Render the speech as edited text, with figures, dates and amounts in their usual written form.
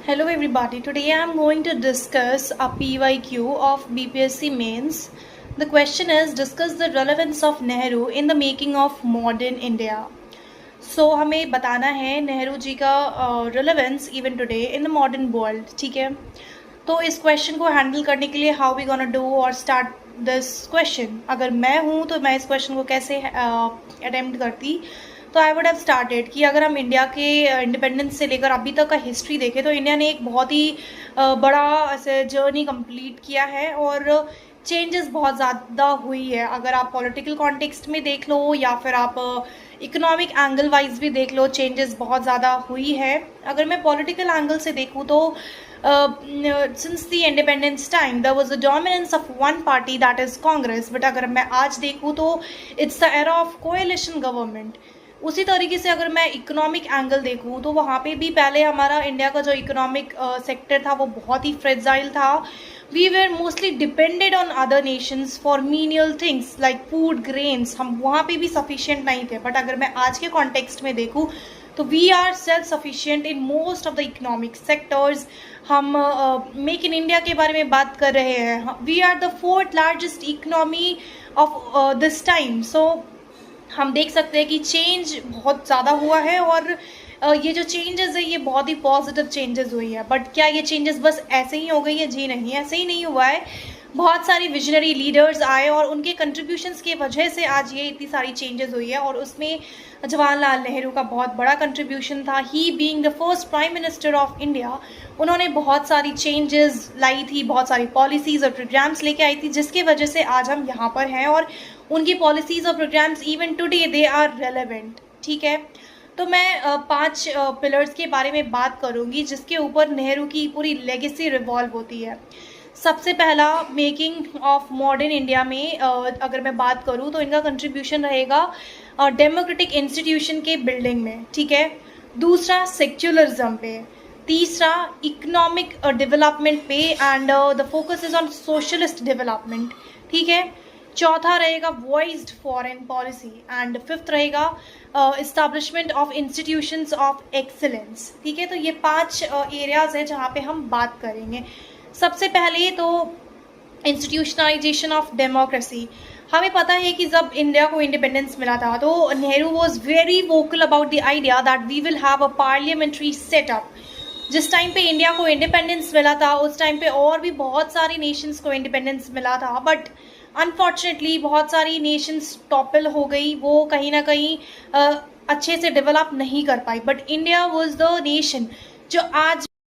Hello everybody, today I am going to discuss a PYQ of BPSC mains. The question is discuss the relevance of Nehru in the making of modern India. So हमें बताना है नेहरू जी का relevance even today in the modern world, ठीक है. तो इस question को handle करने के लिए हाउ वी गोना डू और स्टार्ट दिस क्वेश्चन. अगर मैं हूँ तो मैं इस क्वेश्चन को कैसे अटेम्प्ट करती. तो आई वुड हैव स्टार्टेड कि अगर हम इंडिया के इंडिपेंडेंस से लेकर अभी तक का हिस्ट्री देखें तो इंडिया ने एक बहुत ही बड़ा ऐसे जर्नी कंप्लीट किया है और चेंजेस बहुत ज़्यादा हुई है. अगर आप पॉलिटिकल कॉन्टेक्स्ट में देख लो या फिर आप इकोनॉमिक एंगल वाइज भी देख लो, चेंजेस बहुत ज़्यादा हुई है. अगर मैं पॉलिटिकल एंगल से देखूँ तो since the independence time there was a dominance of one party, that is Congress. But अगर मैं आज देखूँ तो it's the era of coalition government. उसी तरीके से अगर मैं इकोनॉमिक एंगल देखूँ तो वहाँ पे भी पहले हमारा इंडिया का जो इकोनॉमिक सेक्टर था वो बहुत ही फ्रेजाइल था. We were mostly depended on other nations for menial things like food, grains. हम वहाँ पे भी सफिशिएंट नहीं थे. बट अगर मैं आज के कॉन्टेक्स्ट में देखूँ तो we are self sufficient in most of the economic sectors. हम मेक इन इंडिया के बारे में बात कर रहे हैं. We are the fourth largest economy of this time. So हम देख सकते हैं कि चेंज बहुत ज़्यादा हुआ है और ये जो चेंजेस है ये बहुत ही पॉजिटिव चेंजेस हुई है. बट क्या ये चेंजेस बस ऐसे ही हो गई है? जी नहीं, ऐसे ही नहीं हुआ है. बहुत सारी विजनरी लीडर्स आए और उनके कंट्रीब्यूशंस की वजह से आज ये इतनी सारी चेंजेस हुई है. और उसमें जवाहरलाल नेहरू का बहुत बड़ा कंट्रीब्यूशन था. He being the first prime minister of India, उन्होंने बहुत सारी चेंजेस लाई थी, बहुत सारी पॉलिसीज़ और प्रोग्राम्स लेके आई थी जिसके वजह से आज हम यहाँ पर हैं. और उनकी पॉलिसीज़ और programs even today they are relevant. ठीक है, तो मैं 5 पिलर्स के बारे में बात करूँगी जिसके ऊपर नेहरू की पूरी लेगेसी रिवॉल्व होती है. सबसे पहला, मेकिंग ऑफ मॉडर्न इंडिया में अगर मैं बात करूँ तो इनका कंट्रीब्यूशन रहेगा डेमोक्रेटिक इंस्टीट्यूशन के बिल्डिंग में. ठीक है. दूसरा, सेक्युलरिज्म पे. तीसरा, इकोनॉमिक डेवलपमेंट पे and the focus is on socialist development. ठीक है. चौथा रहेगा voiced foreign policy and fifth रहेगा establishment of institutions of excellence. ठीक है. तो ये 5 एरियाज हैं जहाँ पे हम बात करेंगे. सबसे पहले तो इंस्टीट्यूशनलाइजेशन ऑफ डेमोक्रेसी. हमें पता है कि जब इंडिया को इंडिपेंडेंस मिला था तो Nehru was very vocal about the idea that we will have a parliamentary setup. जिस टाइम पे इंडिया को इंडिपेंडेंस मिला था उस टाइम पे और भी बहुत सारी नेशंस को इंडिपेंडेंस मिला था. बट अनफॉर्चुनेटली बहुत सारी नेशंस टॉपल हो गई, वो कहीं ना कहीं अच्छे से डेवलप नहीं कर पाई. But India was the nation जो आज